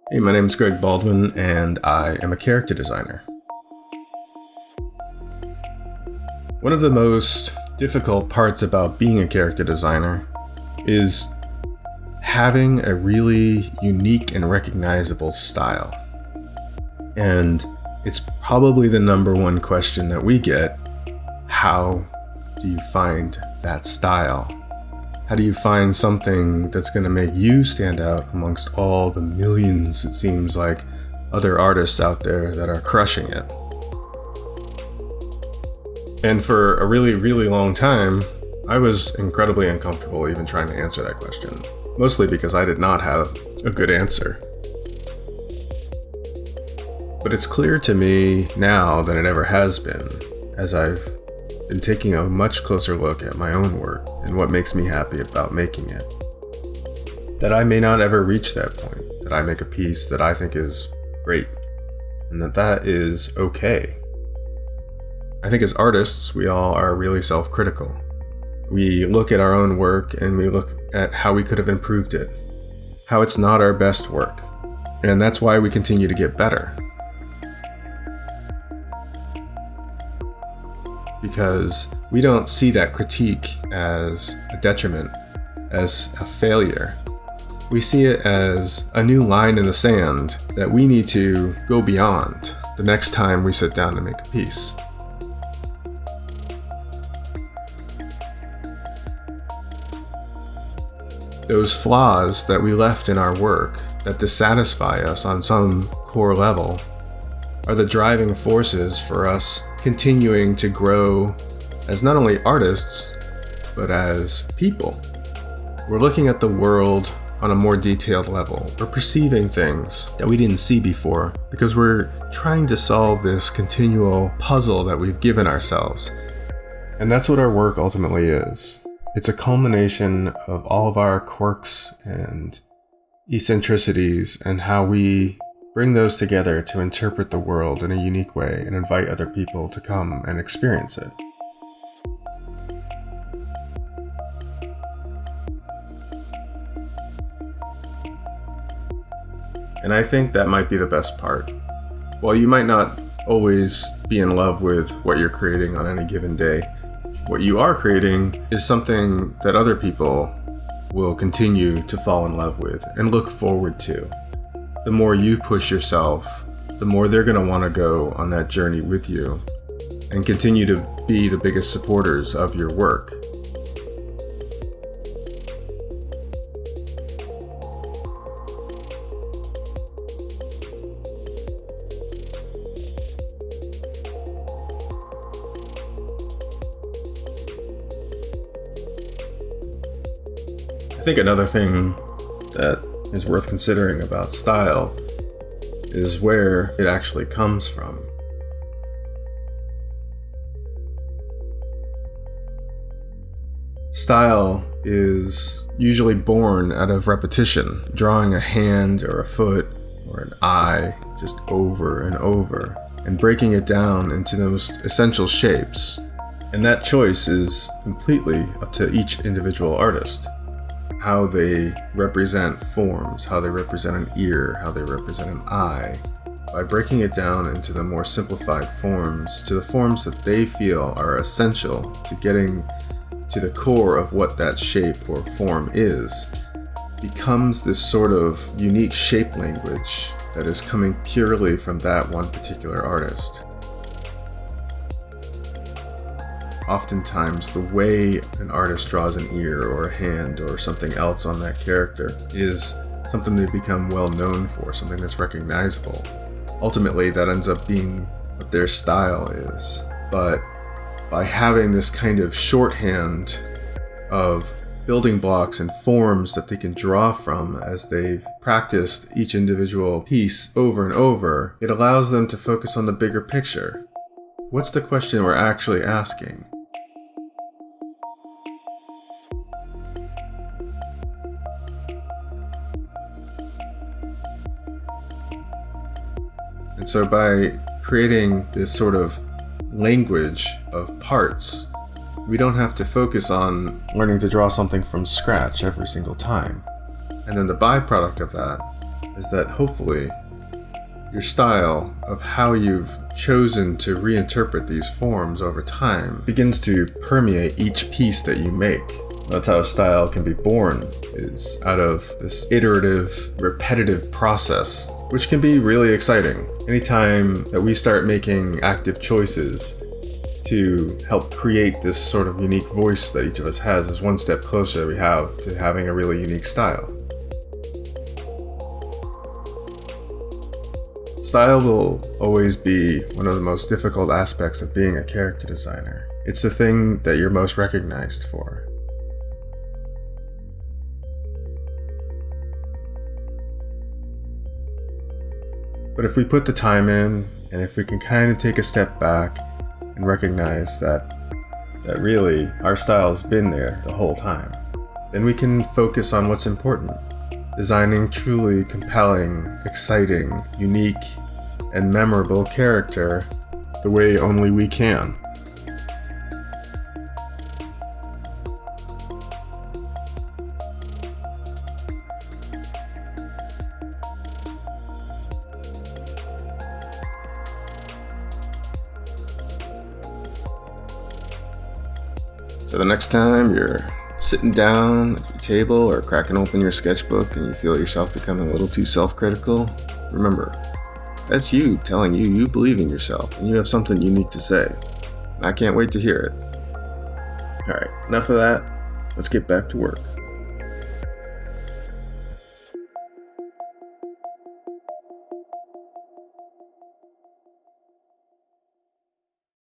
Hey, my name is Greg Baldwin, and I am a character designer. One of the most difficult parts about being a character designer is having a really unique and recognizable style. And it's probably the number one question that we get. How do you find that style? How do you find something that's going to make you stand out amongst all the millions, it seems like, other artists out there that are crushing it? And for a really, really long time, I was incredibly uncomfortable even trying to answer that question, mostly because I did not have a good answer. But it's clear to me now than it ever has been, as I've been taking a much closer look at my own work and what makes me happy about making it, that I may not ever reach that point, that I make a piece that I think is great, and that is okay. I think as artists, we all are really self-critical. We look at our own work and we look at how we could have improved it, how it's not our best work, and that's why we continue to get better. Because we don't see that critique as a detriment, as a failure. We see it as a new line in the sand that we need to go beyond the next time we sit down to make a piece. Those flaws that we left in our work that dissatisfy us on some core level are the driving forces for us continuing to grow as not only artists, but as people. We're looking at the world on a more detailed level. We're perceiving things that we didn't see before because we're trying to solve this continual puzzle that we've given ourselves. And that's what our work ultimately is. It's a culmination of all of our quirks and eccentricities and how we bring those together to interpret the world in a unique way and invite other people to come and experience it. And I think that might be the best part. While you might not always be in love with what you're creating on any given day, what you are creating is something that other people will continue to fall in love with and look forward to. The more you push yourself, the more they're going to want to go on that journey with you and continue to be the biggest supporters of your work. I think another thing that is worth considering about style is where it actually comes from. Style is usually born out of repetition, drawing a hand or a foot or an eye just over and over, and breaking it down into those essential shapes. And that choice is completely up to each individual artist. How they represent forms, how they represent an ear, how they represent an eye, by breaking it down into the more simplified forms, to the forms that they feel are essential to getting to the core of what that shape or form is, becomes this sort of unique shape language that is coming purely from that one particular artist. Oftentimes, the way an artist draws an ear or a hand or something else on that character is something they become well known for, something that's recognizable. Ultimately, that ends up being what their style is. But by having this kind of shorthand of building blocks and forms that they can draw from as they've practiced each individual piece over and over, it allows them to focus on the bigger picture. What's the question we're actually asking? And so by creating this sort of language of parts, we don't have to focus on learning to draw something from scratch every single time. And then the byproduct of that is that hopefully your style of how you've chosen to reinterpret these forms over time begins to permeate each piece that you make. That's how a style can be born, is out of this iterative, repetitive process, which can be really exciting. Anytime that we start making active choices to help create this sort of unique voice that each of us has is one step closer we have to having a really unique style. Style will always be one of the most difficult aspects of being a character designer. It's the thing that you're most recognized for. But if we put the time in, and if we can kind of take a step back and recognize that really our style has been there the whole time, then we can focus on what's important. Designing truly compelling, exciting, unique, and memorable character the way only we can. So the next time you're sitting down at your table or cracking open your sketchbook and you feel yourself becoming a little too self-critical, remember, that's you telling you believe in yourself and you have something unique to say. And I can't wait to hear it. Alright, enough of that. Let's get back to work.